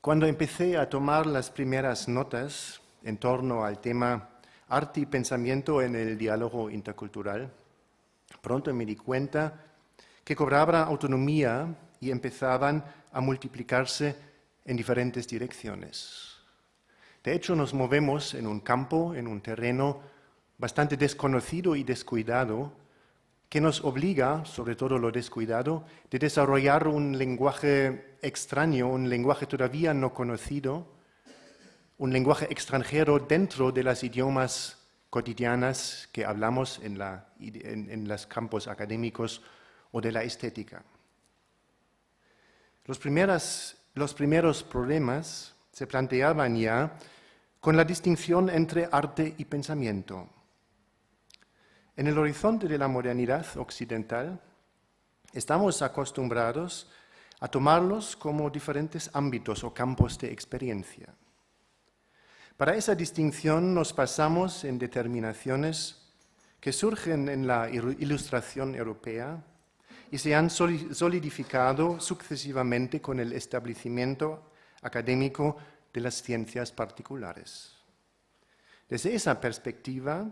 Cuando empecé a tomar las primeras notas en torno al tema arte y pensamiento en el diálogo intercultural, pronto me di cuenta que cobraban autonomía y empezaban a multiplicarse en diferentes direcciones. De hecho, nos movemos en un campo, en un terreno bastante desconocido y descuidado, que nos obliga, sobre todo lo descuidado, de desarrollar un lenguaje extraño, un lenguaje todavía no conocido, un lenguaje extranjero dentro de las idiomas cotidianas que hablamos en los campos académicos o de la estética. Los primeros problemas se planteaban ya con la distinción entre arte y pensamiento. En el horizonte de la modernidad occidental, estamos acostumbrados a tomarlos como diferentes ámbitos o campos de experiencia. Para esa distinción nos basamos en determinaciones que surgen en la Ilustración europea y se han solidificado sucesivamente con el establecimiento académico de las ciencias particulares. Desde esa perspectiva,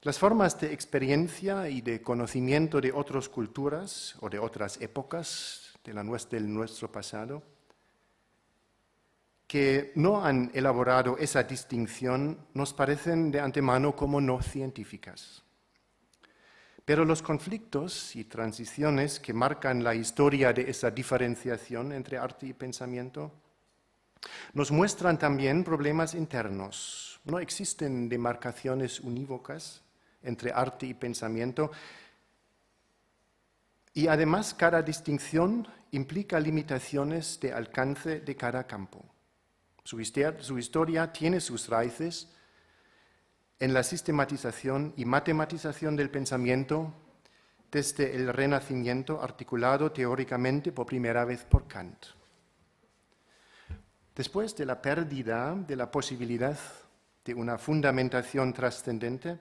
las formas de experiencia y de conocimiento de otras culturas o de otras épocas de nuestro pasado, que no han elaborado esa distinción, nos parecen de antemano como no científicas. Pero los conflictos y transiciones que marcan la historia de esa diferenciación entre arte y pensamiento nos muestran también problemas internos. No existen demarcaciones unívocas entre arte y pensamiento, y además cada distinción implica limitaciones de alcance de cada campo. Su historia tiene sus raíces en la sistematización y matematización del pensamiento desde el Renacimiento, articulado teóricamente por primera vez por Kant. Después de la pérdida de la posibilidad de una fundamentación trascendente,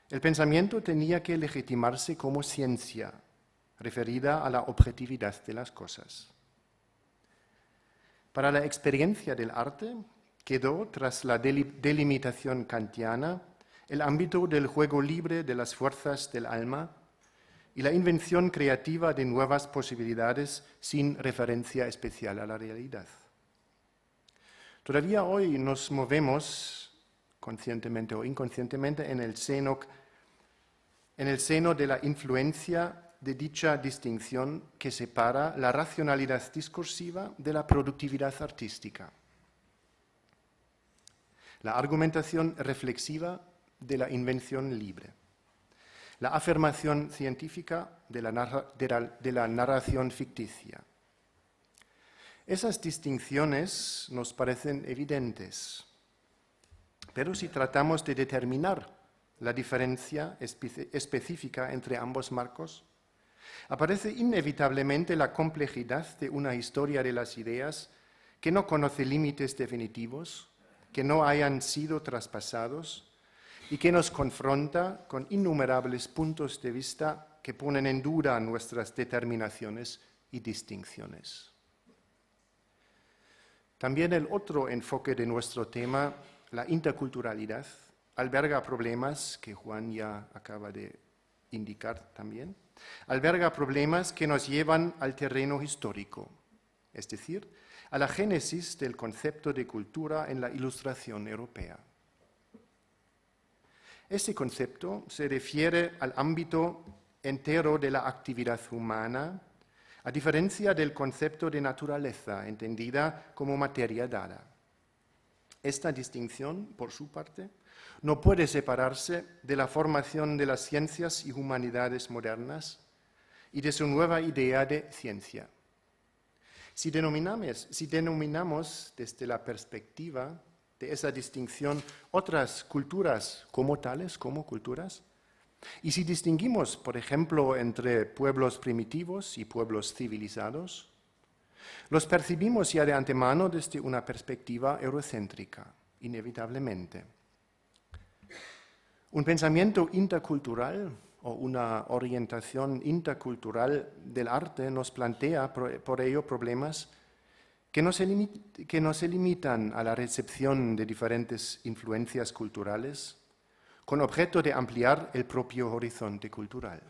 el pensamiento tenía que legitimarse como ciencia, referida a la objetividad de las cosas. Para la experiencia del arte quedó, tras la delimitación kantiana, el ámbito del juego libre de las fuerzas del alma y la invención creativa de nuevas posibilidades sin referencia especial a la realidad. Todavía hoy nos movemos, conscientemente o inconscientemente, en el seno de la influencia de dicha distinción que separa la racionalidad discursiva de la productividad artística, la argumentación reflexiva de la invención libre, la afirmación científica de la narración ficticia. Esas distinciones nos parecen evidentes, pero si tratamos de determinar la diferencia específica entre ambos marcos, aparece inevitablemente la complejidad de una historia de las ideas que no conoce límites definitivos, que no hayan sido traspasados y que nos confronta con innumerables puntos de vista que ponen en duda nuestras determinaciones y distinciones. También el otro enfoque de nuestro tema, la interculturalidad, alberga problemas que Juan ya acaba de indicar también, alberga problemas que nos llevan al terreno histórico, es decir, a la génesis del concepto de cultura en la Ilustración europea. Este concepto se refiere al ámbito entero de la actividad humana, a diferencia del concepto de naturaleza, entendida como materia dada. Esta distinción, por su parte, no puede separarse de la formación de las ciencias y humanidades modernas y de su nueva idea de ciencia. Si denominamos desde la perspectiva de esa distinción otras culturas como tales, como culturas, y si distinguimos, por ejemplo, entre pueblos primitivos y pueblos civilizados, los percibimos ya de antemano desde una perspectiva eurocéntrica, inevitablemente. Un pensamiento intercultural o una orientación intercultural del arte nos plantea por ello problemas que no se limitan a la recepción de diferentes influencias culturales, con objeto de ampliar el propio horizonte cultural.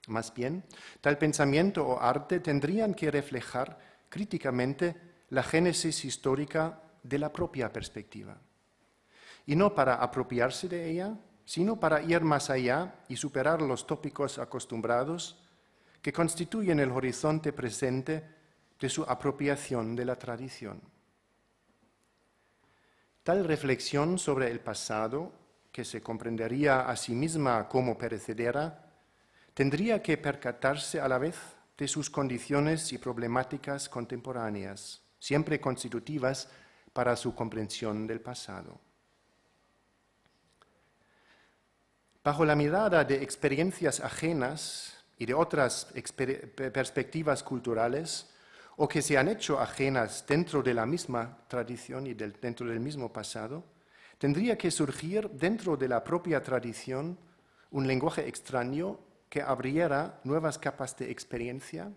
Más bien, tal pensamiento o arte tendrían que reflejar críticamente la génesis histórica de la propia perspectiva, y no para apropiarse de ella, sino para ir más allá y superar los tópicos acostumbrados que constituyen el horizonte presente de su apropiación de la tradición. Tal reflexión sobre el pasado, que se comprendería a sí misma como perecedera, tendría que percatarse a la vez de sus condiciones y problemáticas contemporáneas, siempre constitutivas para su comprensión del pasado. Bajo la mirada de experiencias ajenas y de otras perspectivas culturales, o que se han hecho ajenas dentro de la misma tradición y dentro del mismo pasado, tendría que surgir dentro de la propia tradición un lenguaje extraño que abriera nuevas capas de experiencia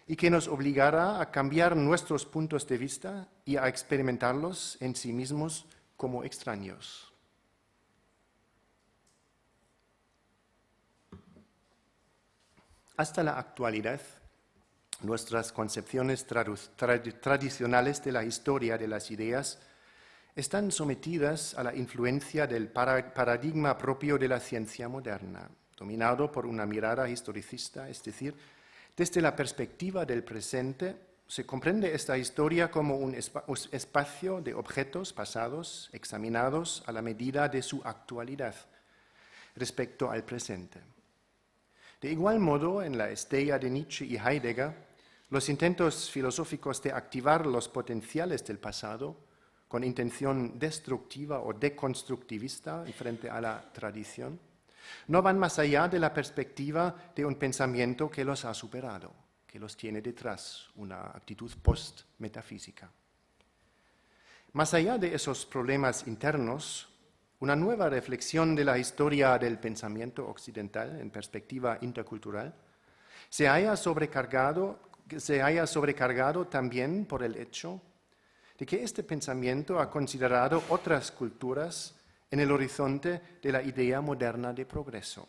y que nos obligara a cambiar nuestros puntos de vista y a experimentarlos en sí mismos como extraños. Hasta la actualidad, nuestras concepciones tradicionales de la historia de las ideas están sometidas a la influencia del paradigma propio de la ciencia moderna, dominado por una mirada historicista, es decir, desde la perspectiva del presente, se comprende esta historia como un espacio de objetos pasados examinados a la medida de su actualidad respecto al presente. De igual modo, en la estela de Nietzsche y Heidegger, los intentos filosóficos de activar los potenciales del pasado con intención destructiva o deconstructivista frente a la tradición, no van más allá de la perspectiva de un pensamiento que los ha superado, que los tiene detrás, una actitud post-metafísica. Más allá de esos problemas internos, una nueva reflexión de la historia del pensamiento occidental en perspectiva intercultural se haya sobrecargado también por el hecho de que este pensamiento ha considerado otras culturas en el horizonte de la idea moderna de progreso,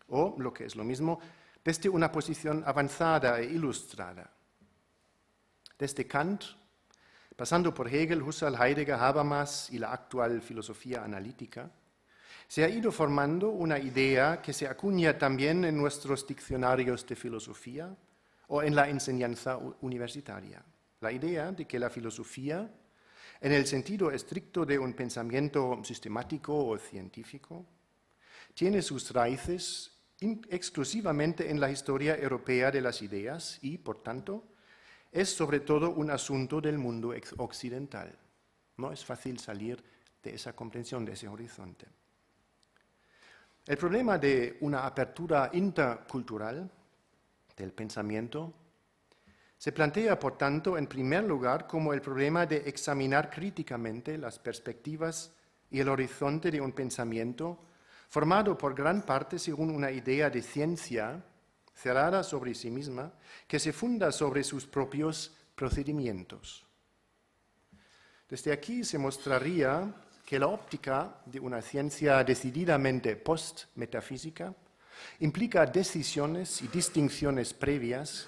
o, lo que es lo mismo, desde una posición avanzada e ilustrada. Desde Kant, pasando por Hegel, Husserl, Heidegger, Habermas y la actual filosofía analítica, se ha ido formando una idea que se acuña también en nuestros diccionarios de filosofía o en la enseñanza universitaria. La idea de que la filosofía, en el sentido estricto de un pensamiento sistemático o científico, tiene sus raíces exclusivamente en la historia europea de las ideas y, por tanto, es sobre todo un asunto del mundo occidental. No es fácil salir de esa comprensión, de ese horizonte. El problema de una apertura intercultural del pensamiento se plantea, por tanto, en primer lugar como el problema de examinar críticamente las perspectivas y el horizonte de un pensamiento formado por gran parte según una idea de ciencia cerrada sobre sí misma, que se funda sobre sus propios procedimientos. Desde aquí se mostraría que la óptica de una ciencia decididamente post-metafísica implica decisiones y distinciones previas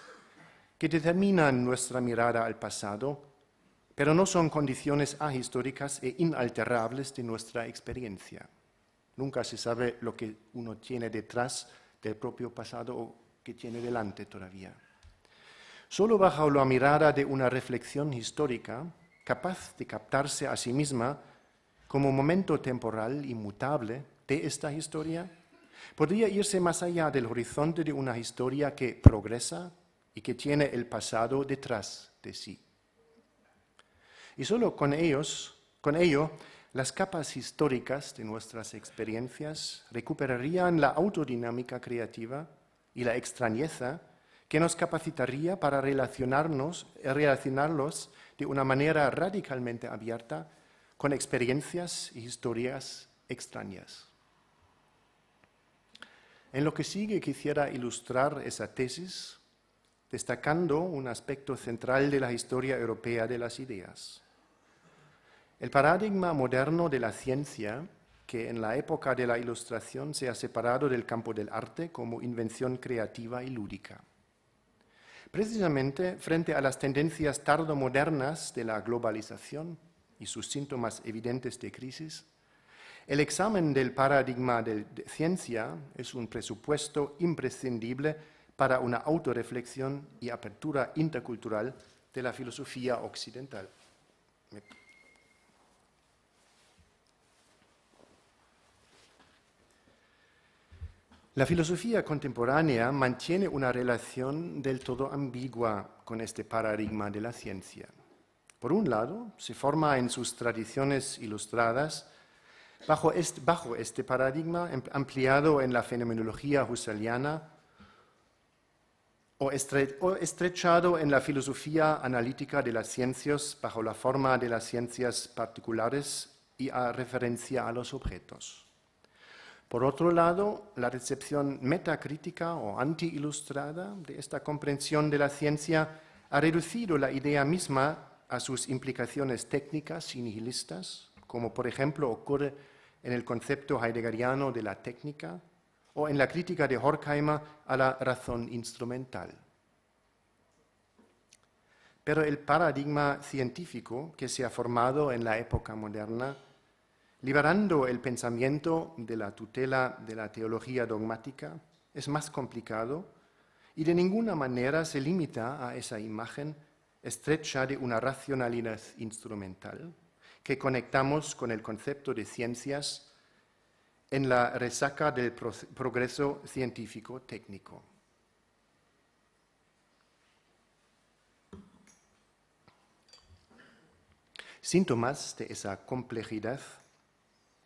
que determinan nuestra mirada al pasado, pero no son condiciones ahistóricas e inalterables de nuestra experiencia. Nunca se sabe lo que uno tiene detrás del propio pasado o que tiene delante todavía. Solo bajo la mirada de una reflexión histórica, capaz de captarse a sí misma como momento temporal inmutable de esta historia, podría irse más allá del horizonte de una historia que progresa y que tiene el pasado detrás de sí. Y solo con ello, las capas históricas de nuestras experiencias recuperarían la autodinámica creativa y la extrañeza que nos capacitaría para relacionarlos de una manera radicalmente abierta con experiencias y historias extrañas. En lo que sigue quisiera ilustrar esa tesis destacando un aspecto central de la historia europea de las ideas. El paradigma moderno de la ciencia, que en la época de la Ilustración se ha separado del campo del arte como invención creativa y lúdica. Precisamente frente a las tendencias tardomodernas de la globalización y sus síntomas evidentes de crisis, el examen del paradigma de ciencia es un presupuesto imprescindible para una autorreflexión y apertura intercultural de la filosofía occidental. La filosofía contemporánea mantiene una relación del todo ambigua con este paradigma de la ciencia. Por un lado, se forma en sus tradiciones ilustradas bajo este paradigma ampliado en la fenomenología husserliana o estrechado en la filosofía analítica de las ciencias bajo la forma de las ciencias particulares y a referencia a los objetos. Por otro lado, la recepción metacrítica o anti-ilustrada de esta comprensión de la ciencia ha reducido la idea misma a sus implicaciones técnicas y nihilistas, como por ejemplo ocurre en el concepto heideggeriano de la técnica o en la crítica de Horkheimer a la razón instrumental. Pero el paradigma científico que se ha formado en la época moderna, liberando el pensamiento de la tutela de la teología dogmática, es más complicado y de ninguna manera se limita a esa imagen estrecha de una racionalidad instrumental que conectamos con el concepto de ciencias en la resaca del progreso científico-técnico. Síntomas de esa complejidad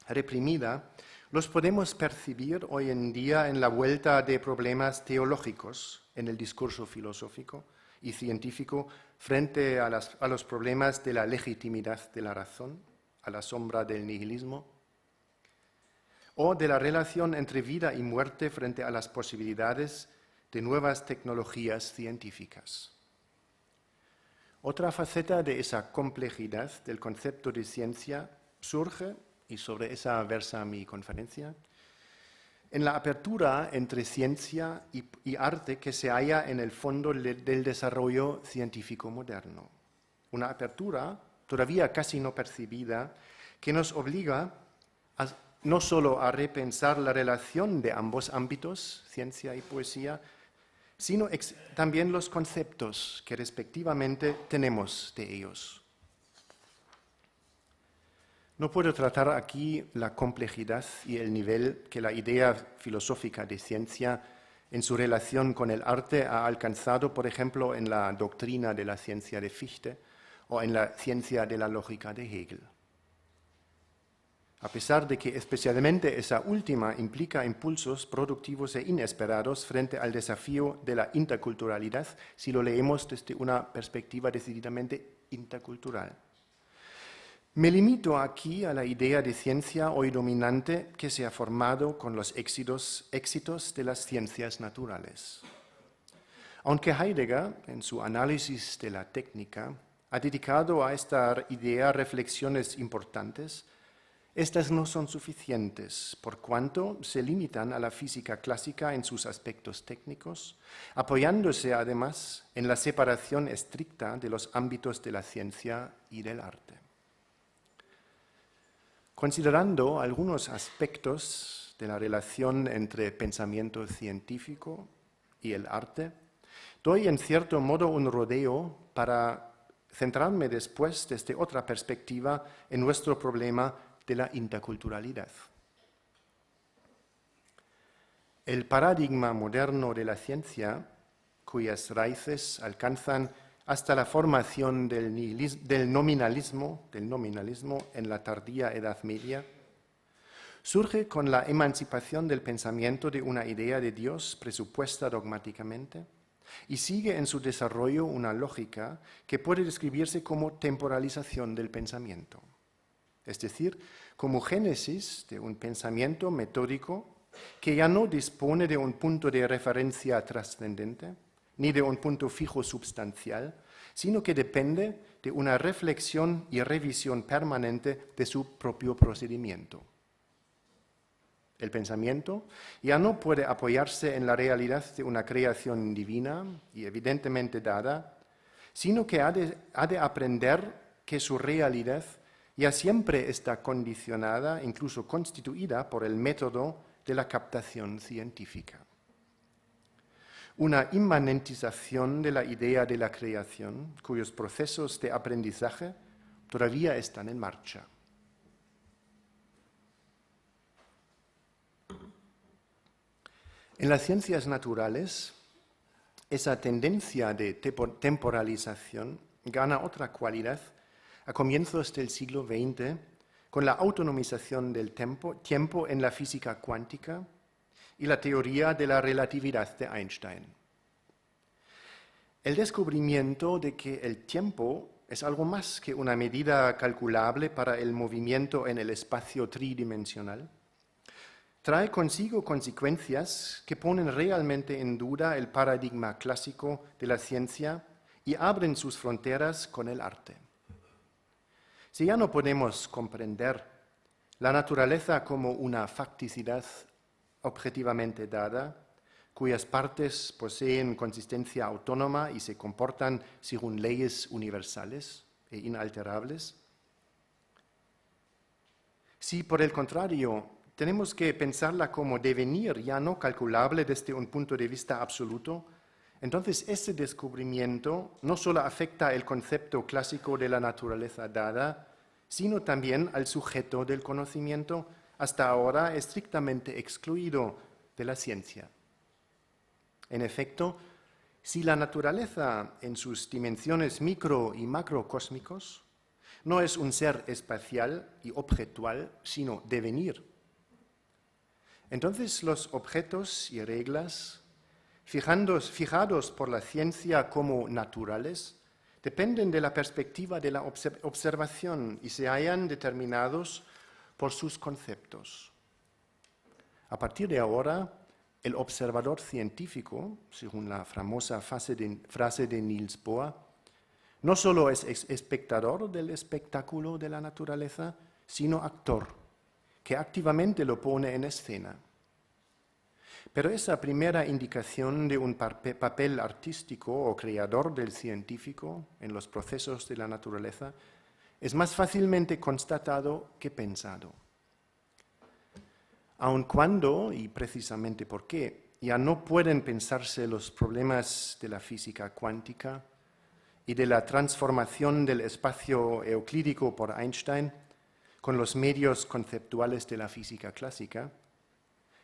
reprimida los podemos percibir hoy en día en la vuelta de problemas teológicos en el discurso filosófico y científico frente a los problemas de la legitimidad de la razón, a la sombra del nihilismo, o de la relación entre vida y muerte frente a las posibilidades de nuevas tecnologías científicas. Otra faceta de esa complejidad del concepto de ciencia surge, y sobre esa versa mi conferencia, en la apertura entre ciencia y arte que se halla en el fondo del desarrollo científico moderno. Una apertura todavía casi no percibida que nos obliga no solo a repensar la relación de ambos ámbitos, ciencia y poesía, sino también los conceptos que respectivamente tenemos de ellos. No puedo tratar aquí la complejidad y el nivel que la idea filosófica de ciencia en su relación con el arte ha alcanzado, por ejemplo, en la doctrina de la ciencia de Fichte o en la ciencia de la lógica de Hegel. A pesar de que especialmente esa última implica impulsos productivos e inesperados frente al desafío de la interculturalidad, si lo leemos desde una perspectiva decididamente intercultural. Me limito aquí a la idea de ciencia hoy dominante que se ha formado con los éxitos de las ciencias naturales. Aunque Heidegger, en su análisis de la técnica, ha dedicado a esta idea reflexiones importantes, estas no son suficientes, por cuanto se limitan a la física clásica en sus aspectos técnicos, apoyándose además en la separación estricta de los ámbitos de la ciencia y del arte. Considerando algunos aspectos de la relación entre pensamiento científico y el arte, doy en cierto modo un rodeo para centrarme después desde otra perspectiva en nuestro problema de la interculturalidad. El paradigma moderno de la ciencia, cuyas raíces alcanzan hasta la formación del nominalismo en la tardía Edad Media, surge con la emancipación del pensamiento de una idea de Dios presupuesta dogmáticamente y sigue en su desarrollo una lógica que puede describirse como temporalización del pensamiento, es decir, como génesis de un pensamiento metódico que ya no dispone de un punto de referencia trascendente, ni de un punto fijo substancial, sino que depende de una reflexión y revisión permanente de su propio procedimiento. El pensamiento ya no puede apoyarse en la realidad de una creación divina y evidentemente dada, sino que ha de aprender que su realidad ya siempre está condicionada, incluso constituida por el método de la captación científica. Una inmanentización de la idea de la creación, cuyos procesos de aprendizaje todavía están en marcha. En las ciencias naturales, esa tendencia de temporalización gana otra cualidad a comienzos del siglo XX con la autonomización del tiempo en la física cuántica y la teoría de la relatividad de Einstein. El descubrimiento de que el tiempo es algo más que una medida calculable para el movimiento en el espacio tridimensional trae consigo consecuencias que ponen realmente en duda el paradigma clásico de la ciencia y abren sus fronteras con el arte. Si ya no podemos comprender la naturaleza como una facticidad objetivamente dada, cuyas partes poseen consistencia autónoma y se comportan según leyes universales e inalterables, si por el contrario tenemos que pensarla como devenir ya no calculable desde un punto de vista absoluto, entonces ese descubrimiento no solo afecta el concepto clásico de la naturaleza dada, sino también al sujeto del conocimiento, hasta ahora estrictamente excluido de la ciencia. En efecto, si la naturaleza en sus dimensiones micro y macrocósmicos no es un ser espacial y objetual, sino devenir, entonces los objetos y reglas, fijados por la ciencia como naturales, dependen de la perspectiva de la observación y se hallan determinados por sus conceptos. A partir de ahora, el observador científico, según la famosa frase de Niels Bohr, no solo es espectador del espectáculo de la naturaleza, sino actor, que activamente lo pone en escena. Pero esa primera indicación de un papel artístico o creador del científico en los procesos de la naturaleza es más fácilmente constatado que pensado. Aun cuando, y precisamente porque, ya no pueden pensarse los problemas de la física cuántica y de la transformación del espacio euclídico por Einstein, con los medios conceptuales de la física clásica,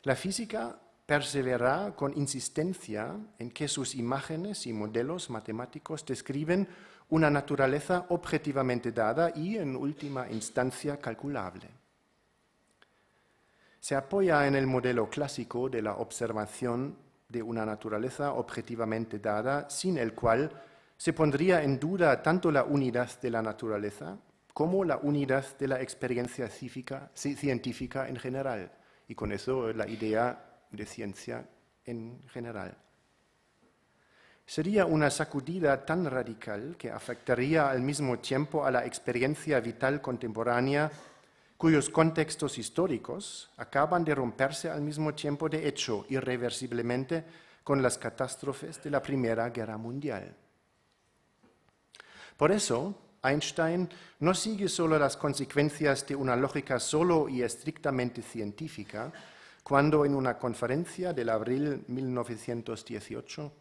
la física perseverará con insistencia en que sus imágenes y modelos matemáticos describen una naturaleza objetivamente dada y, en última instancia, calculable. Se apoya en el modelo clásico de la observación de una naturaleza objetivamente dada, sin el cual se pondría en duda tanto la unidad de la naturaleza como la unidad de la experiencia científica en general, y con eso la idea de ciencia en general. Sería una sacudida tan radical que afectaría al mismo tiempo a la experiencia vital contemporánea, cuyos contextos históricos acaban de romperse al mismo tiempo de hecho irreversiblemente con las catástrofes de la Primera Guerra Mundial. Por eso, Einstein no sigue solo las consecuencias de una lógica solo y estrictamente científica, cuando en una conferencia del abril 1918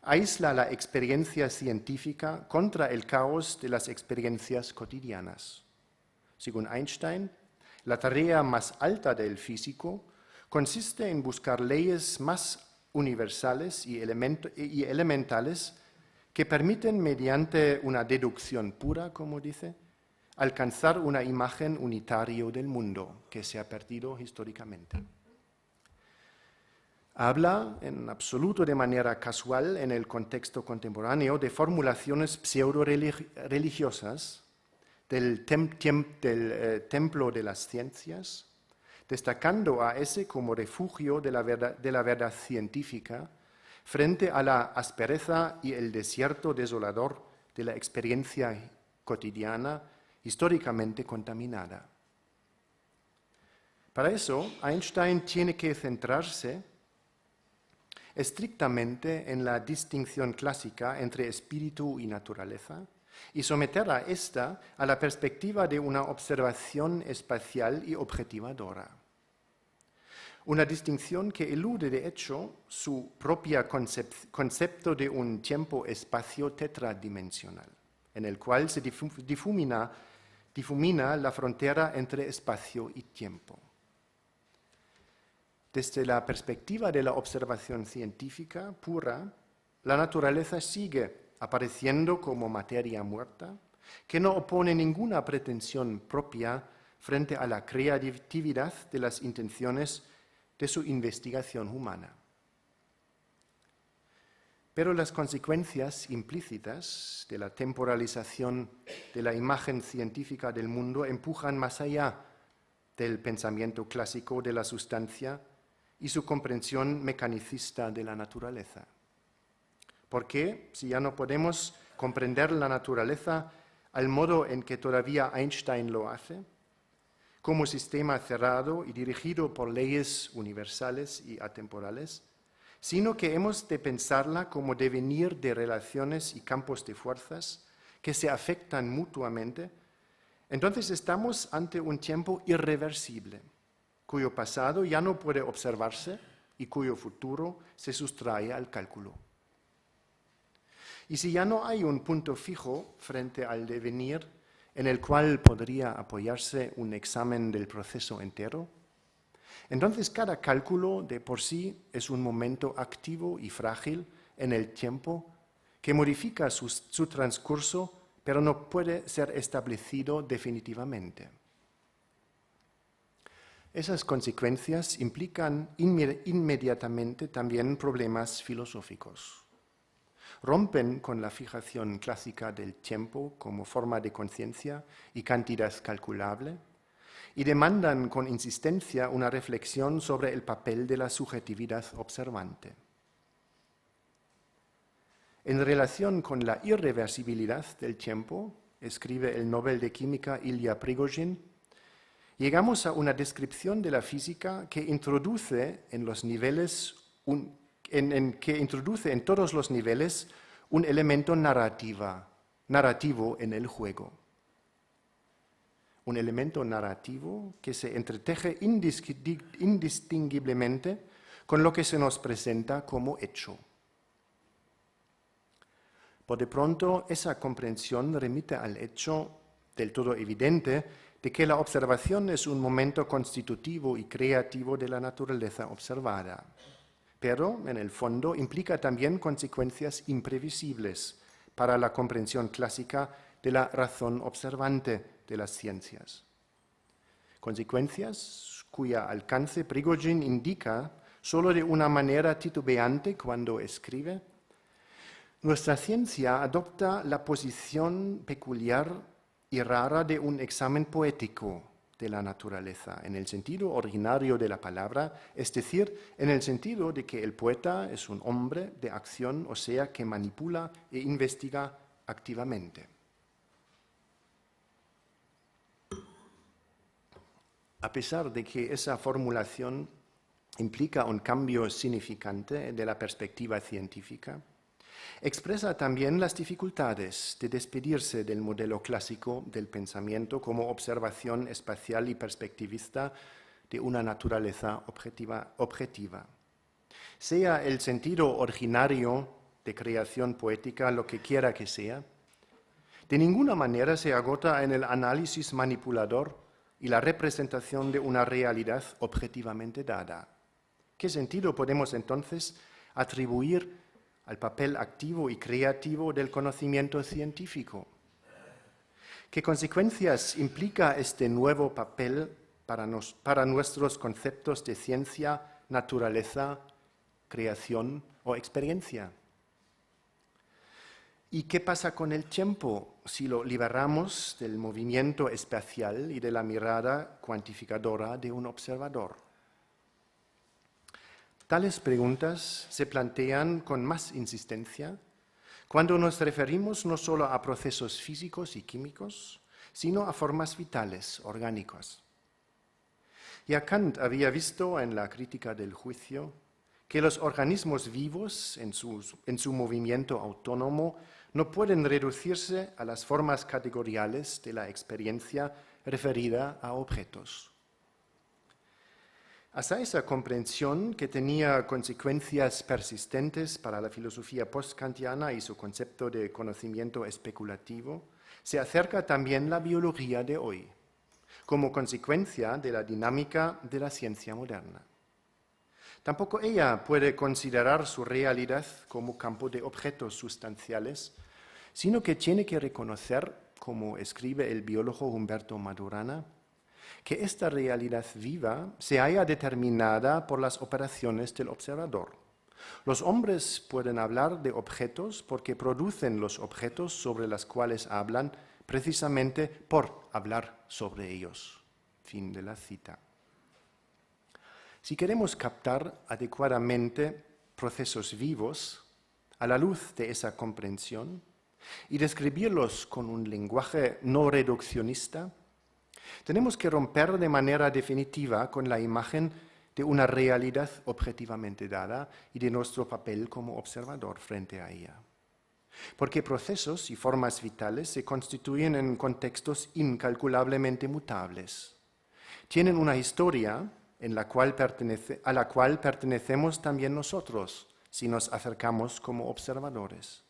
aísla la experiencia científica contra el caos de las experiencias cotidianas. Según Einstein, la tarea más alta del físico consiste en buscar leyes más universales y elementales que permiten, mediante una deducción pura, como dice, alcanzar una imagen unitaria del mundo que se ha perdido históricamente. Habla, en absoluto de manera casual en el contexto contemporáneo, de formulaciones pseudo-religiosas del templo de las ciencias, destacando a ese como refugio de la verdad científica, frente a la aspereza y el desierto desolador de la experiencia cotidiana históricamente contaminada. Para eso, Einstein tiene que centrarse estrictamente en la distinción clásica entre espíritu y naturaleza y someter a esta a la perspectiva de una observación espacial y objetivadora. Una distinción que elude, de hecho, su propio concepto de un tiempo-espacio tetradimensional, en el cual se difumina la frontera entre espacio y tiempo. Desde la perspectiva de la observación científica pura, la naturaleza sigue apareciendo como materia muerta, que no opone ninguna pretensión propia frente a la creatividad de las intenciones de su investigación humana. Pero las consecuencias implícitas de la temporalización de la imagen científica del mundo empujan más allá del pensamiento clásico de la sustancia y su comprensión mecanicista de la naturaleza. Porque si ya no podemos comprender la naturaleza al modo en que todavía Einstein lo hace, como sistema cerrado y dirigido por leyes universales y atemporales, sino que hemos de pensarla como devenir de relaciones y campos de fuerzas que se afectan mutuamente, entonces estamos ante un tiempo irreversible, cuyo pasado ya no puede observarse y cuyo futuro se sustrae al cálculo. Y si ya no hay un punto fijo frente al devenir en el cual podría apoyarse un examen del proceso entero, entonces cada cálculo de por sí es un momento activo y frágil en el tiempo que modifica su transcurso, pero no puede ser establecido definitivamente. Esas consecuencias implican inmediatamente también problemas filosóficos. Rompen con la fijación clásica del tiempo como forma de conciencia y cantidad calculable y demandan con insistencia una reflexión sobre el papel de la subjetividad observante. En relación con la irreversibilidad del tiempo, escribe el Nobel de Química Ilya Prigozhin, llegamos a una descripción de la física que introduce en todos los niveles un elemento narrativo en el juego. Un elemento narrativo que se entreteje indistinguiblemente con lo que se nos presenta como hecho. Por de pronto, esa comprensión remite al hecho del todo evidente de que la observación es un momento constitutivo y creativo de la naturaleza observada, pero en el fondo implica también consecuencias imprevisibles para la comprensión clásica de la razón observante de las ciencias. Consecuencias cuya alcance Prigozhin indica solo de una manera titubeante cuando escribe: nuestra ciencia adopta la posición peculiar y rara de un examen poético de la naturaleza, en el sentido ordinario de la palabra, es decir, en el sentido de que el poeta es un hombre de acción, o sea, que manipula e investiga activamente. A pesar de que esa formulación implica un cambio significante de la perspectiva científica, expresa también las dificultades de despedirse del modelo clásico del pensamiento como observación espacial y perspectivista de una naturaleza objetiva. Sea el sentido originario de creación poética lo que quiera que sea, de ninguna manera se agota en el análisis manipulador y la representación de una realidad objetivamente dada. ¿Qué sentido podemos entonces atribuir al papel activo y creativo del conocimiento científico? ¿Qué consecuencias implica este nuevo papel para nuestros conceptos de ciencia, naturaleza, creación o experiencia? ¿Y qué pasa con el tiempo si lo liberamos del movimiento espacial y de la mirada cuantificadora de un observador? Tales preguntas se plantean con más insistencia cuando nos referimos no solo a procesos físicos y químicos, sino a formas vitales, orgánicas. Ya Kant había visto en la Crítica del Juicio que los organismos vivos en su movimiento autónomo no pueden reducirse a las formas categoriales de la experiencia referida a objetos. Hasta esa comprensión, que tenía consecuencias persistentes para la filosofía post-kantiana y su concepto de conocimiento especulativo, se acerca también la biología de hoy, como consecuencia de la dinámica de la ciencia moderna. Tampoco ella puede considerar su realidad como campo de objetos sustanciales, sino que tiene que reconocer, como escribe el biólogo Humberto Maturana, que esta realidad viva se halla determinada por las operaciones del observador. Los hombres pueden hablar de objetos porque producen los objetos sobre los cuales hablan precisamente por hablar sobre ellos. Fin de la cita. Si queremos captar adecuadamente procesos vivos a la luz de esa comprensión y describirlos con un lenguaje no reduccionista, tenemos que romper de manera definitiva con la imagen de una realidad objetivamente dada y de nuestro papel como observador frente a ella. Porque procesos y formas vitales se constituyen en contextos incalculablemente mutables. Tienen una historia a la cual pertenecemos también nosotros, si nos acercamos como observadores.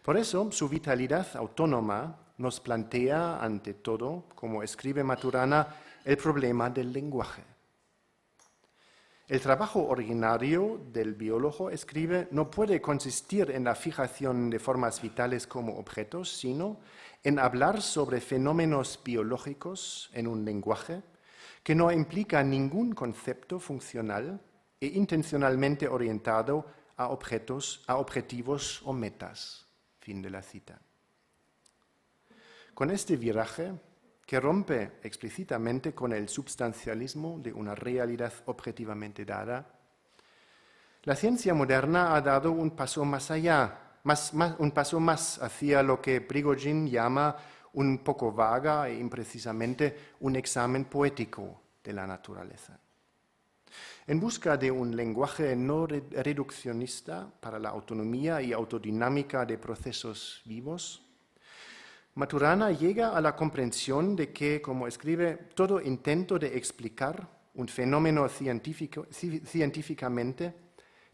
Por eso, su vitalidad autónoma nos plantea, ante todo, como escribe Maturana, el problema del lenguaje. El trabajo ordinario del biólogo, escribe, no puede consistir en la fijación de formas vitales como objetos, sino en hablar sobre fenómenos biológicos en un lenguaje que no implica ningún concepto funcional e intencionalmente orientado a objetivos o metas. Fin de la cita. Con este viraje, que rompe explícitamente con el substancialismo de una realidad objetivamente dada, la ciencia moderna ha dado un paso más allá, un paso más hacia lo que Prigogine llama un poco vaga e imprecisamente un examen poético de la naturaleza. En busca de un lenguaje no reduccionista para la autonomía y autodinámica de procesos vivos, Maturana llega a la comprensión de que, como escribe, todo intento de explicar un fenómeno científicamente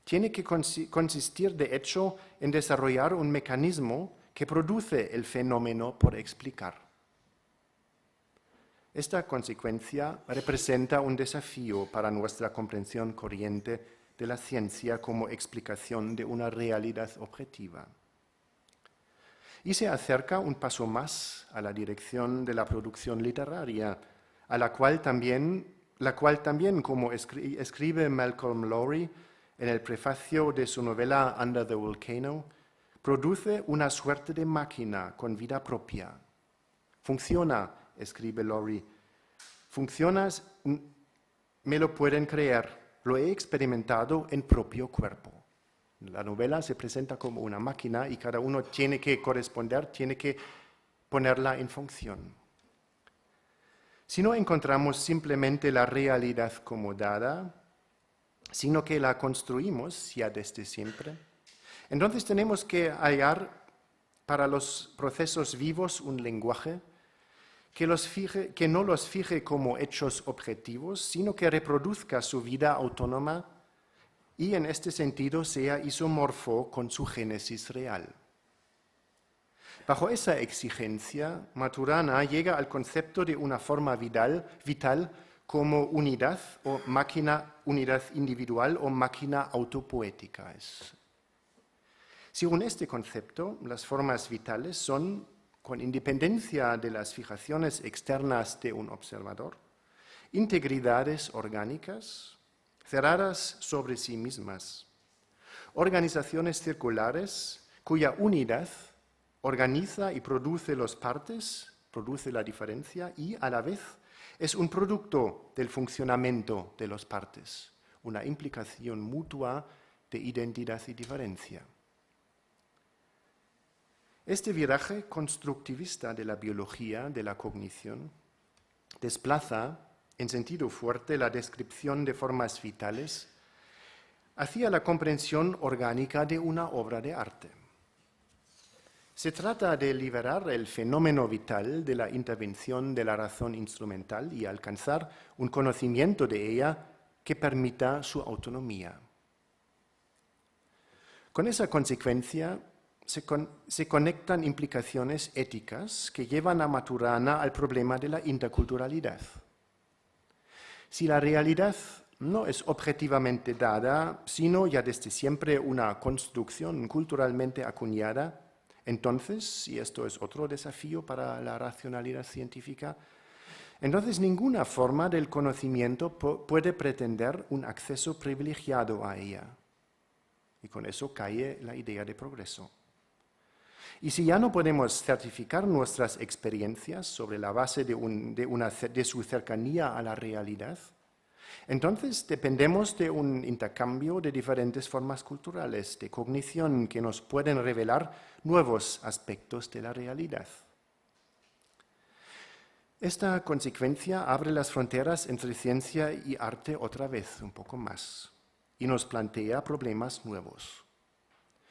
tiene que consistir, de hecho, en desarrollar un mecanismo que produce el fenómeno por explicar. Esta consecuencia representa un desafío para nuestra comprensión corriente de la ciencia como explicación de una realidad objetiva. Y se acerca un paso más a la dirección de la producción literaria, la cual también, como escribe Malcolm Lowry en el prefacio de su novela Under the Volcano, produce una suerte de máquina con vida propia. Funciona, escribe Lowry, funcionas, me lo pueden creer, lo he experimentado en propio cuerpo. La novela se presenta como una máquina y cada uno tiene que corresponder, tiene que ponerla en función. Si no encontramos simplemente la realidad como dada, sino que la construimos ya desde siempre, entonces tenemos que hallar para los procesos vivos un lenguaje que no los fije como hechos objetivos, sino que reproduzca su vida autónoma y en este sentido sea isomorfo con su génesis real. Bajo esa exigencia, Maturana llega al concepto de una forma vital como unidad o máquina, unidad individual o máquina autopoética. Según este concepto, las formas vitales son, con independencia de las fijaciones externas de un observador, integridades orgánicas cerradas sobre sí mismas, organizaciones circulares cuya unidad organiza y produce las partes, produce la diferencia y a la vez es un producto del funcionamiento de las partes, una implicación mutua de identidad y diferencia. Este viraje constructivista de la biología de la cognición desplaza en sentido fuerte la descripción de formas vitales hacia la comprensión orgánica de una obra de arte. Se trata de liberar el fenómeno vital de la intervención de la razón instrumental y alcanzar un conocimiento de ella que permita su autonomía. Con esa consecuencia se conectan implicaciones éticas que llevan a Maturana al problema de la interculturalidad. Si la realidad no es objetivamente dada, sino ya desde siempre una construcción culturalmente acuñada, entonces, y esto es otro desafío para la racionalidad científica, entonces ninguna forma del conocimiento puede pretender un acceso privilegiado a ella. Y con eso cae la idea de progreso. Y si ya no podemos certificar nuestras experiencias sobre la base de su cercanía a la realidad, entonces dependemos de un intercambio de diferentes formas culturales de cognición que nos pueden revelar nuevos aspectos de la realidad. Esta consecuencia abre las fronteras entre ciencia y arte otra vez, un poco más, y nos plantea problemas nuevos.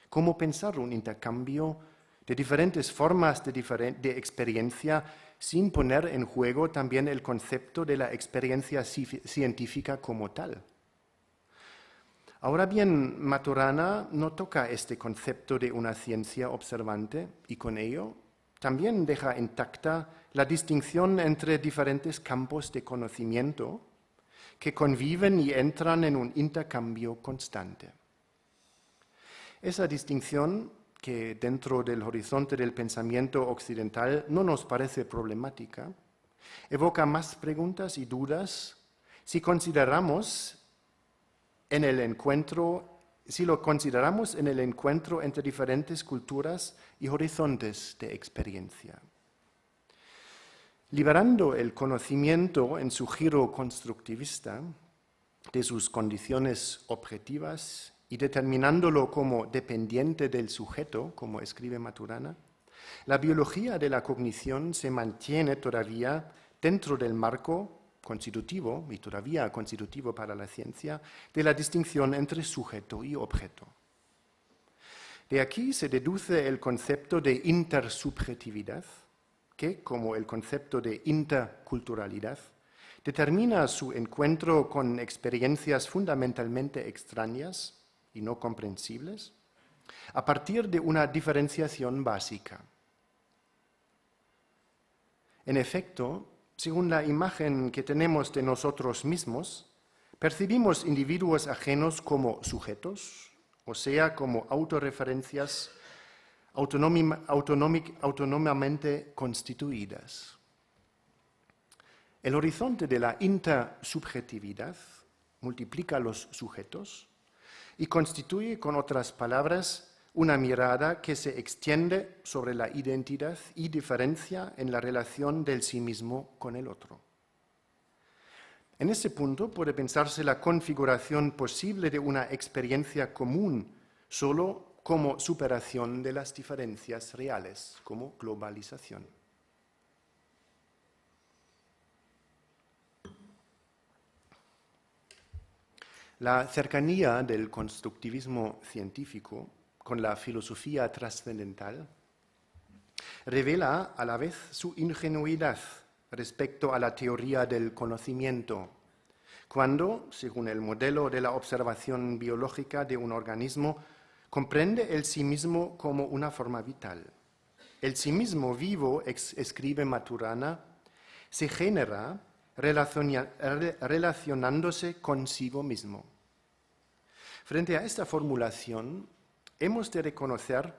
¿Cómo pensar un intercambio de diferentes formas de experiencia sin poner en juego también el concepto de la experiencia científica como tal? Ahora bien, Maturana no toca este concepto de una ciencia observante y con ello también deja intacta la distinción entre diferentes campos de conocimiento que conviven y entran en un intercambio constante. Esa distinción, que dentro del horizonte del pensamiento occidental no nos parece problemática, evoca más preguntas y dudas si lo consideramos en el encuentro entre diferentes culturas y horizontes de experiencia. Liberando el conocimiento en su giro constructivista de sus condiciones objetivas y determinándolo como dependiente del sujeto, como escribe Maturana, la biología de la cognición se mantiene todavía dentro del marco constitutivo, y todavía constitutivo para la ciencia, de la distinción entre sujeto y objeto. De aquí se deduce el concepto de intersubjetividad, que, como el concepto de interculturalidad, determina su encuentro con experiencias fundamentalmente extrañas y no comprensibles, a partir de una diferenciación básica. En efecto, según la imagen que tenemos de nosotros mismos, percibimos individuos ajenos como sujetos, o sea, como autorreferencias autónomamente constituidas. El horizonte de la intersubjetividad multiplica los sujetos y constituye, con otras palabras, una mirada que se extiende sobre la identidad y diferencia en la relación del sí mismo con el otro. En ese punto puede pensarse la configuración posible de una experiencia común solo como superación de las diferencias reales, como globalización. La cercanía del constructivismo científico con la filosofía trascendental revela a la vez su ingenuidad respecto a la teoría del conocimiento, cuando, según el modelo de la observación biológica de un organismo, comprende el sí mismo como una forma vital. El sí mismo vivo, escribe Maturana, se genera relacionándose consigo mismo. Frente a esta formulación, hemos de reconocer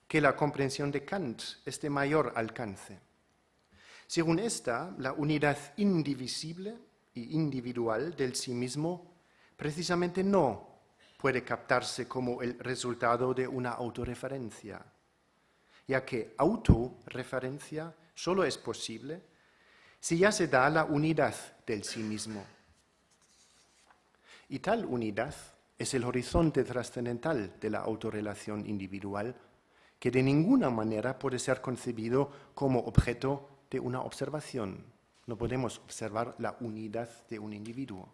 que la comprensión de Kant es de mayor alcance. Según esta, la unidad indivisible y individual del sí mismo precisamente no puede captarse como el resultado de una autorreferencia, ya que autorreferencia solo es posible si ya se da la unidad del sí mismo. Y tal unidad es el horizonte trascendental de la autorrelación individual, que de ninguna manera puede ser concebido como objeto de una observación. No podemos observar la unidad de un individuo.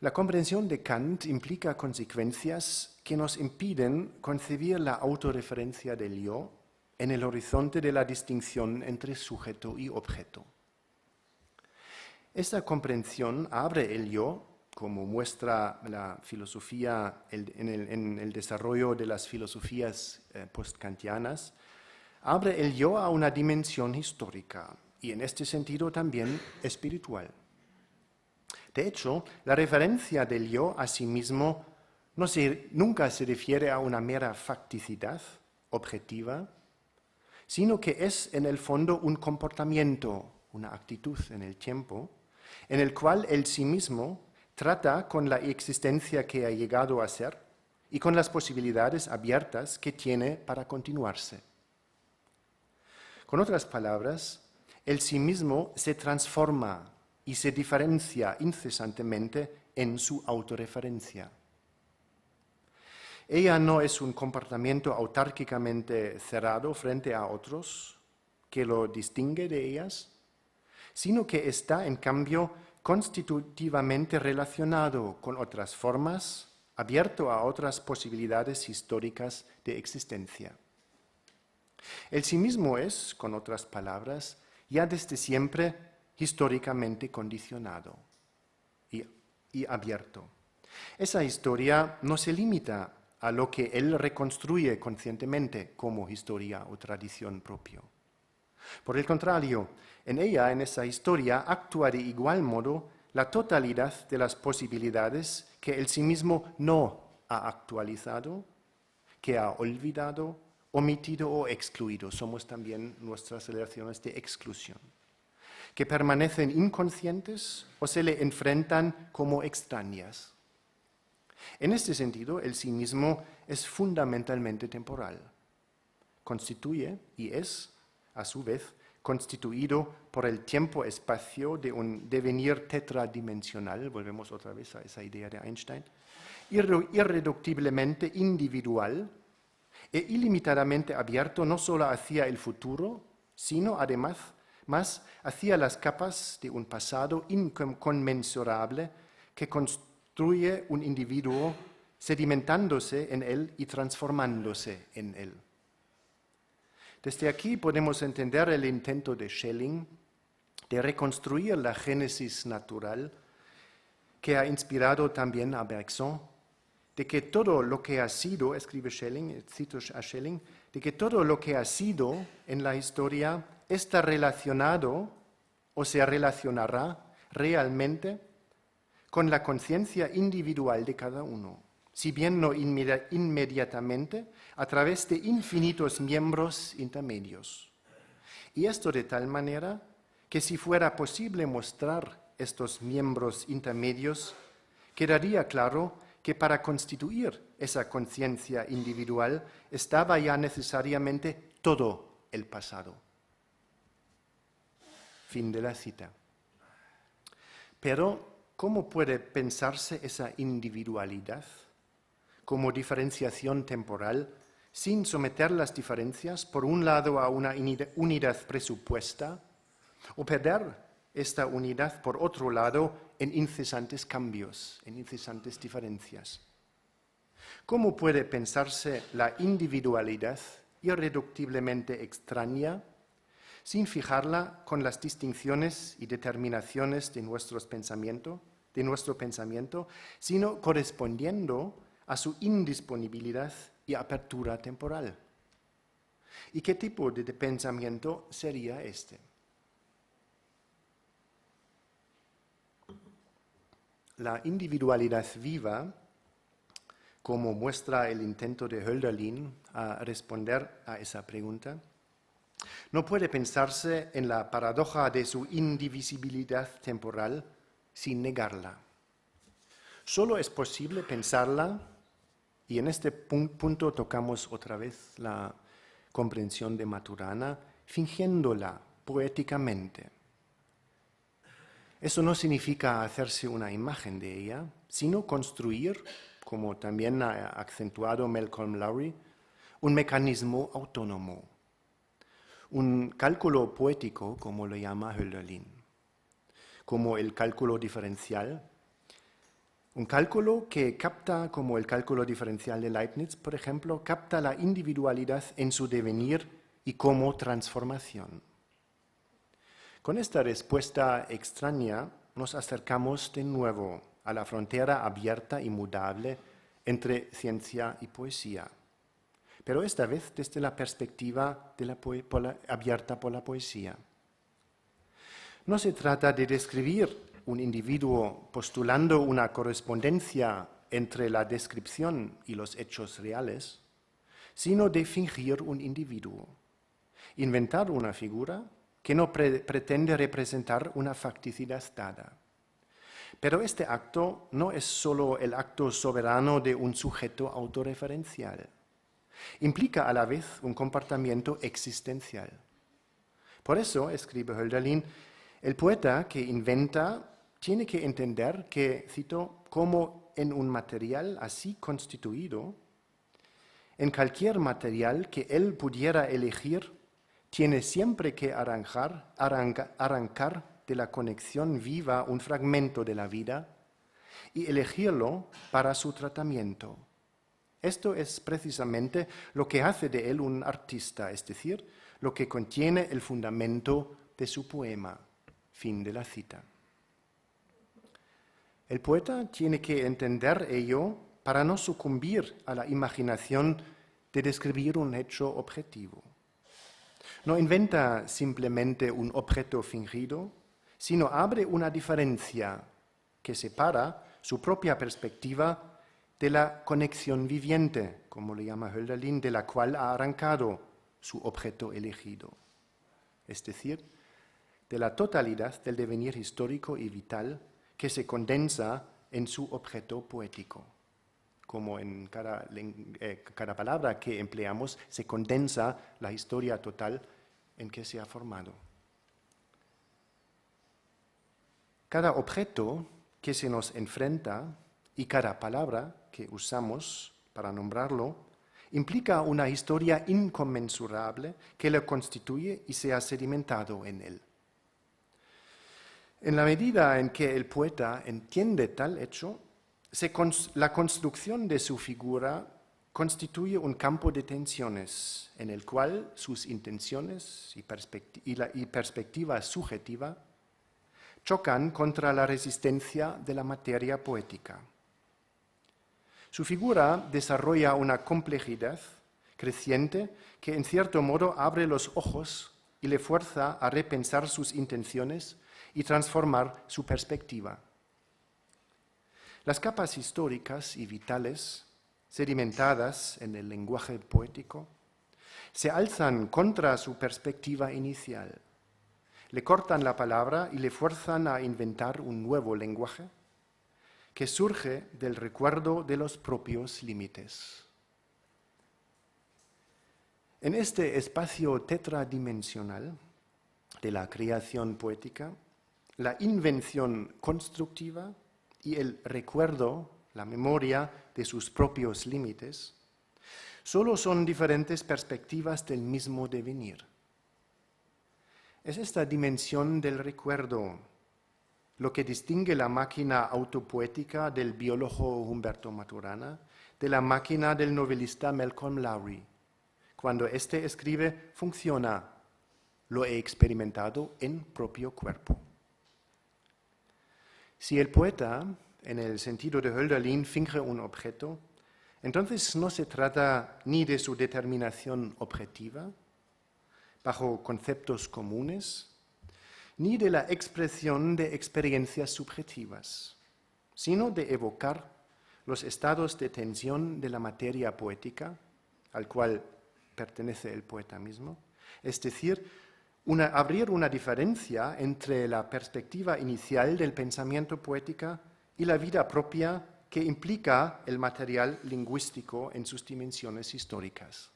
La comprensión de Kant implica consecuencias que nos impiden concebir la autorreferencia del yo en el horizonte de la distinción entre sujeto y objeto. Esta comprensión abre el yo, como muestra la filosofía en el desarrollo de las filosofías postkantianas, abre el yo a una dimensión histórica y en este sentido también espiritual. De hecho, la referencia del yo a sí mismo nunca se refiere a una mera facticidad objetiva, sino que es en el fondo un comportamiento, una actitud en el tiempo, en el cual el sí mismo trata con la existencia que ha llegado a ser y con las posibilidades abiertas que tiene para continuarse. Con otras palabras, el sí mismo se transforma y se diferencia incesantemente en su autorreferencia. Ella no es un comportamiento autárquicamente cerrado frente a otros que lo distingue de ellas, sino que está, en cambio, constitutivamente relacionado con otras formas, abierto a otras posibilidades históricas de existencia. El sí mismo es, con otras palabras, ya desde siempre históricamente condicionado y abierto. Esa historia no se limita a lo que él reconstruye conscientemente como historia o tradición propio. Por el contrario, en ella, en esa historia, actúa de igual modo la totalidad de las posibilidades que él sí mismo no ha actualizado, que ha olvidado, omitido o excluido. Somos también nuestras relaciones de exclusión, que permanecen inconscientes o se le enfrentan como extrañas. En este sentido, el sí mismo es fundamentalmente temporal. Constituye y es, a su vez, constituido por el tiempo-espacio de un devenir tetradimensional, volvemos otra vez a esa idea de Einstein, irreductiblemente individual e ilimitadamente abierto no solo hacia el futuro, sino además más hacia las capas de un pasado inconmensurable que construye un individuo sedimentándose en él y transformándose en él. Desde aquí podemos entender el intento de Schelling de reconstruir la génesis natural que ha inspirado también a Bergson, de que todo lo que ha sido, escribe Schelling, cito a Schelling, de que todo lo que ha sido en la historia está relacionado o se relacionará realmente con la conciencia individual de cada uno, si bien no inmediatamente, a través de infinitos miembros intermedios. Y esto de tal manera que si fuera posible mostrar estos miembros intermedios, quedaría claro que para constituir esa conciencia individual estaba ya necesariamente todo el pasado. Fin de la cita. Pero, ¿cómo puede pensarse esa individualidad como diferenciación temporal sin someter las diferencias, por un lado, a una unidad presupuesta, o perder esta unidad, por otro lado, en incesantes cambios, en incesantes diferencias? ¿Cómo puede pensarse la individualidad irreductiblemente extraña sin fijarla con las distinciones y determinaciones de nuestro pensamiento, sino correspondiendo a su indisponibilidad y apertura temporal? ¿Y qué tipo de pensamiento sería este? La individualidad viva, como muestra el intento de Hölderlin a responder a esa pregunta, no puede pensarse en la paradoja de su indivisibilidad temporal sin negarla. Solo es posible pensarla, y en este punto tocamos otra vez la comprensión de Maturana, fingiéndola poéticamente. Eso no significa hacerse una imagen de ella, sino construir, como también ha acentuado Malcolm Lowry, un mecanismo autónomo, un cálculo poético, como lo llama Hölderlin, como el cálculo diferencial, un cálculo que capta, como el cálculo diferencial de Leibniz, por ejemplo, capta la individualidad en su devenir y como transformación. Con esta respuesta extraña nos acercamos de nuevo a la frontera abierta y mudable entre ciencia y poesía, pero esta vez desde la perspectiva de abierta por la poesía. No se trata de describir un individuo postulando una correspondencia entre la descripción y los hechos reales, sino de fingir un individuo, inventar una figura que no pretende representar una facticidad dada. Pero este acto no es solo el acto soberano de un sujeto autorreferencial. Implica a la vez un comportamiento existencial. Por eso, escribe Hölderlin, el poeta que inventa tiene que entender que, cito, como en un material así constituido, en cualquier material que él pudiera elegir, tiene siempre que arrancar de la conexión viva un fragmento de la vida y elegirlo para su tratamiento. Esto es precisamente lo que hace de él un artista, es decir, lo que contiene el fundamento de su poema. Fin de la cita. El poeta tiene que entender ello para no sucumbir a la imaginación de describir un hecho objetivo. No inventa simplemente un objeto fingido, sino abre una diferencia que separa su propia perspectiva de la conexión viviente, como le llama Hölderlin, de la cual ha arrancado su objeto elegido. Es decir, de la totalidad del devenir histórico y vital que se condensa en su objeto poético. Como en cada palabra que empleamos se condensa la historia total en que se ha formado. Cada objeto que se nos enfrenta y cada palabra que usamos para nombrarlo implica una historia inconmensurable que lo constituye y se ha sedimentado en él. En la medida en que el poeta entiende tal hecho, la construcción de su figura constituye un campo de tensiones en el cual sus intenciones y perspectiva subjetiva chocan contra la resistencia de la materia poética. Su figura desarrolla una complejidad creciente que en cierto modo abre los ojos y le fuerza a repensar sus intenciones y transformar su perspectiva. Las capas históricas y vitales, sedimentadas en el lenguaje poético, se alzan contra su perspectiva inicial, le cortan la palabra y le fuerzan a inventar un nuevo lenguaje que surge del recuerdo de los propios límites. En este espacio tetradimensional de la creación poética, la invención constructiva y el recuerdo, la memoria de sus propios límites, solo son diferentes perspectivas del mismo devenir. Es esta dimensión del recuerdo lo que distingue la máquina autopoética del biólogo Humberto Maturana de la máquina del novelista Malcolm Lowry. Cuando éste escribe, funciona, lo he experimentado en propio cuerpo. Si el poeta, en el sentido de Hölderlin, finge un objeto, entonces no se trata ni de su determinación objetiva, bajo conceptos comunes, ni de la expresión de experiencias subjetivas, sino de evocar los estados de tensión de la materia poética, al cual pertenece el poeta mismo, es decir, abrir una diferencia entre la perspectiva inicial del pensamiento poética y la vida propia que implica el material lingüístico en sus dimensiones históricas.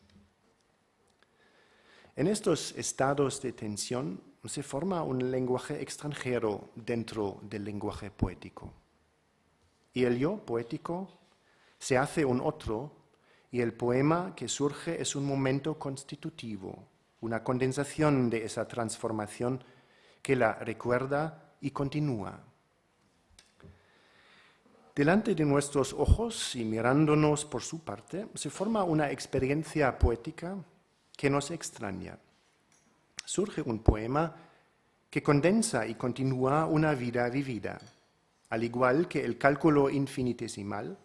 En estos estados de tensión se forma un lenguaje extranjero dentro del lenguaje poético. Y el yo poético se hace un otro, y el poema que surge es un momento constitutivo, una condensación de esa transformación que la recuerda y continúa. Delante de nuestros ojos y mirándonos por su parte, se forma una experiencia poética que nos extraña. Surge un poema que condensa y continúa una vida vivida, al igual que el cálculo infinitesimal,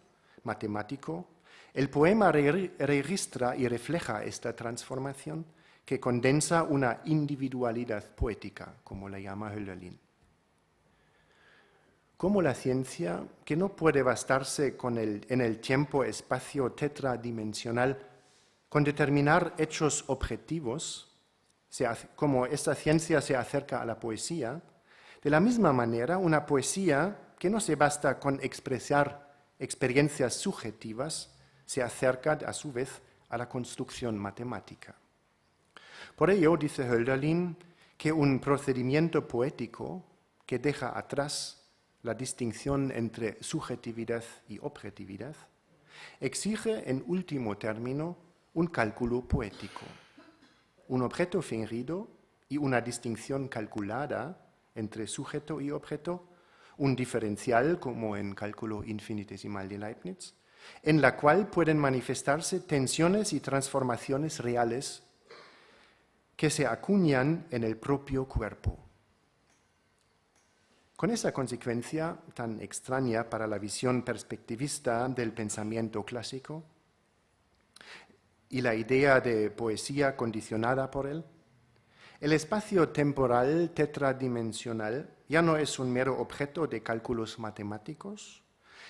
matemático. El poema registra y refleja esta transformación que condensa una individualidad poética, como la llama Hölderlin. Como la ciencia, que no puede bastarse en el tiempo-espacio tetradimensional con determinar hechos objetivos, como esta ciencia se acerca a la poesía, de la misma manera una poesía que no se basta con expresar experiencias subjetivas, se acerca a su vez a la construcción matemática. Por ello, dice Hölderlin, que un procedimiento poético que deja atrás la distinción entre subjetividad y objetividad exige en último término un cálculo poético, un objeto fingido y una distinción calculada entre sujeto y objeto, un diferencial como en cálculo infinitesimal de Leibniz, en la cual pueden manifestarse tensiones y transformaciones reales que se acuñan en el propio cuerpo. Con esa consecuencia tan extraña para la visión perspectivista del pensamiento clásico y la idea de poesía condicionada por él, el espacio temporal tetradimensional ya no es un mero objeto de cálculos matemáticos,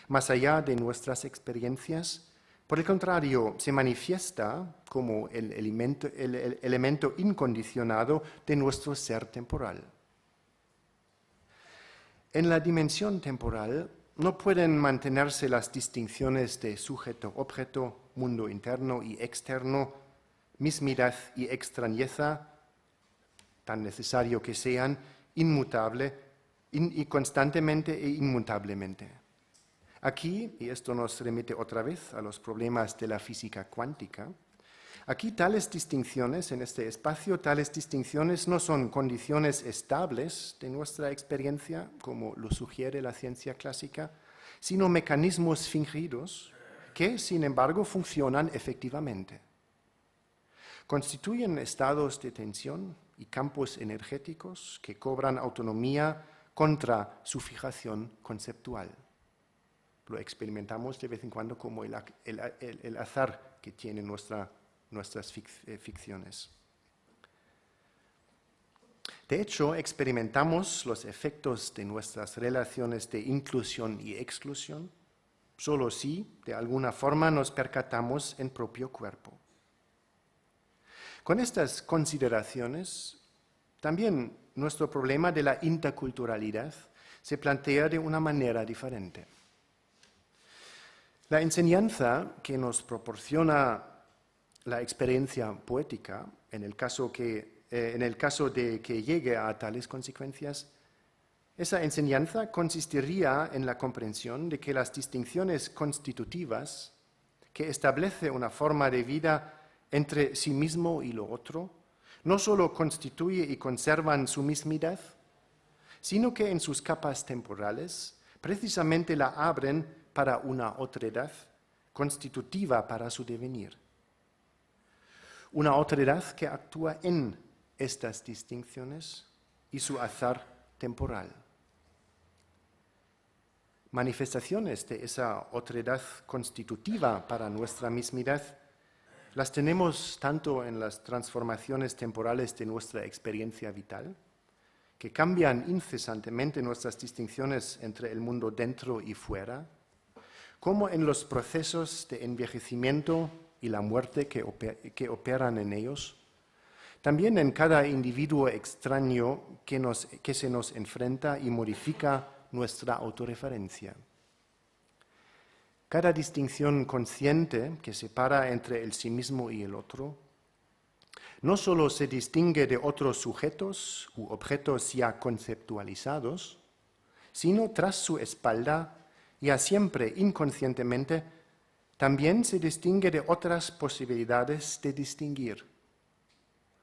más allá de nuestras experiencias. Por el contrario, se manifiesta como el elemento incondicionado de nuestro ser temporal. En la dimensión temporal no pueden mantenerse las distinciones de sujeto-objeto, mundo interno y externo, mismidad y extrañeza, tan necesario que sean, inmutable y constantemente e inmutablemente. Aquí, y esto nos remite otra vez a los problemas de la física cuántica, aquí tales distinciones, en este espacio, tales distinciones no son condiciones estables de nuestra experiencia, como lo sugiere la ciencia clásica, sino mecanismos fingidos que, sin embargo, funcionan efectivamente. Constituyen estados de tensión y campos energéticos que cobran autonomía contra su fijación conceptual. Lo experimentamos de vez en cuando como el azar que tienen nuestras ficciones. De hecho, experimentamos los efectos de nuestras relaciones de inclusión y exclusión solo si, de alguna forma, nos percatamos en propio cuerpo. Con estas consideraciones, también nuestro problema de la interculturalidad se plantea de una manera diferente. La enseñanza que nos proporciona la experiencia poética, en el caso de que llegue a tales consecuencias, esa enseñanza consistiría en la comprensión de que las distinciones constitutivas que establece una forma de vida entre sí mismo y lo otro, no solo constituye y conservan su mismidad, sino que en sus capas temporales precisamente la abren para una otredad constitutiva para su devenir. Una otredad que actúa en estas distinciones y su azar temporal. Manifestaciones de esa otredad constitutiva para nuestra mismidad las tenemos tanto en las transformaciones temporales de nuestra experiencia vital, que cambian incesantemente nuestras distinciones entre el mundo dentro y fuera, como en los procesos de envejecimiento y la muerte que operan en ellos, también en cada individuo extraño que se nos enfrenta y modifica nuestra autorreferencia. Cada distinción consciente que separa entre el sí mismo y el otro no solo se distingue de otros sujetos u objetos ya conceptualizados, sino tras su espalda, ya siempre inconscientemente, también se distingue de otras posibilidades de distinguir.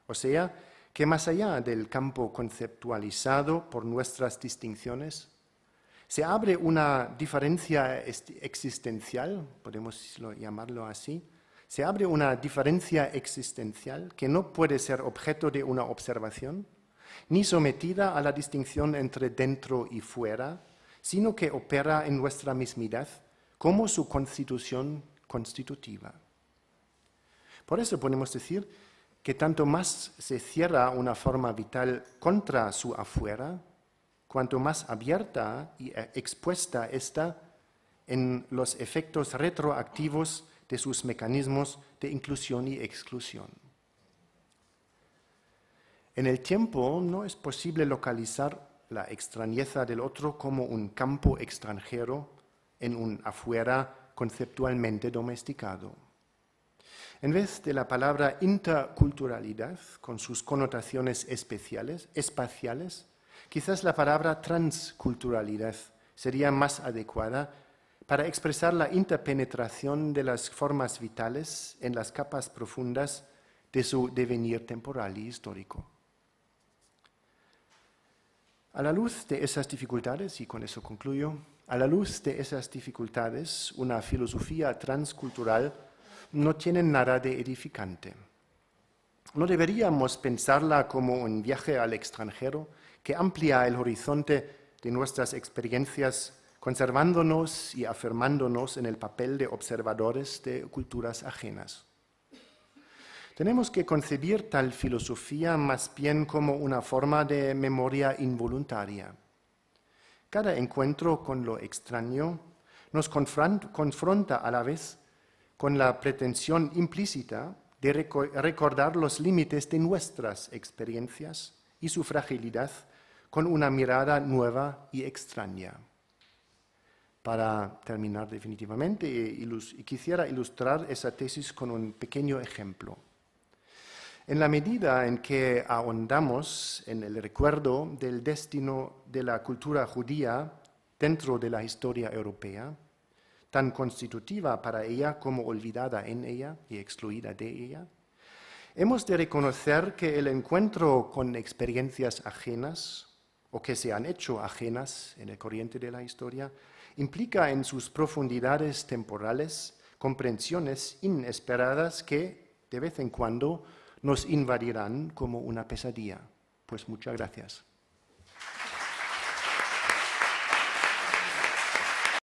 O sea, que más allá del campo conceptualizado por nuestras distinciones, se abre una diferencia existencial, podemos llamarlo así, se abre una diferencia existencial que no puede ser objeto de una observación, ni sometida a la distinción entre dentro y fuera, sino que opera en nuestra mismidad como su constitución constitutiva. Por eso podemos decir que tanto más se cierra una forma vital contra su afuera, cuanto más abierta y expuesta está en los efectos retroactivos de sus mecanismos de inclusión y exclusión. En el tiempo no es posible localizar la extrañeza del otro como un campo extranjero en un afuera conceptualmente domesticado. En vez de la palabra interculturalidad, con sus connotaciones espaciales, quizás la palabra transculturalidad sería más adecuada para expresar la interpenetración de las formas vitales en las capas profundas de su devenir temporal y histórico. A la luz de esas dificultades, y con eso concluyo, a la luz de esas dificultades, una filosofía transcultural no tiene nada de edificante. No deberíamos pensarla como un viaje al extranjero que amplía el horizonte de nuestras experiencias, conservándonos y afirmándonos en el papel de observadores de culturas ajenas. Tenemos que concebir tal filosofía más bien como una forma de memoria involuntaria. Cada encuentro con lo extraño nos confronta a la vez con la pretensión implícita de recordar los límites de nuestras experiencias y su fragilidad con una mirada nueva y extraña. Para terminar definitivamente, quisiera ilustrar esa tesis con un pequeño ejemplo. En la medida en que ahondamos en el recuerdo del destino de la cultura judía dentro de la historia europea, tan constitutiva para ella como olvidada en ella y excluida de ella, hemos de reconocer que el encuentro con experiencias ajenas, o que se han hecho ajenas en el corriente de la historia, implica en sus profundidades temporales comprensiones inesperadas que, de vez en cuando, nos invadirán como una pesadilla. Pues muchas gracias.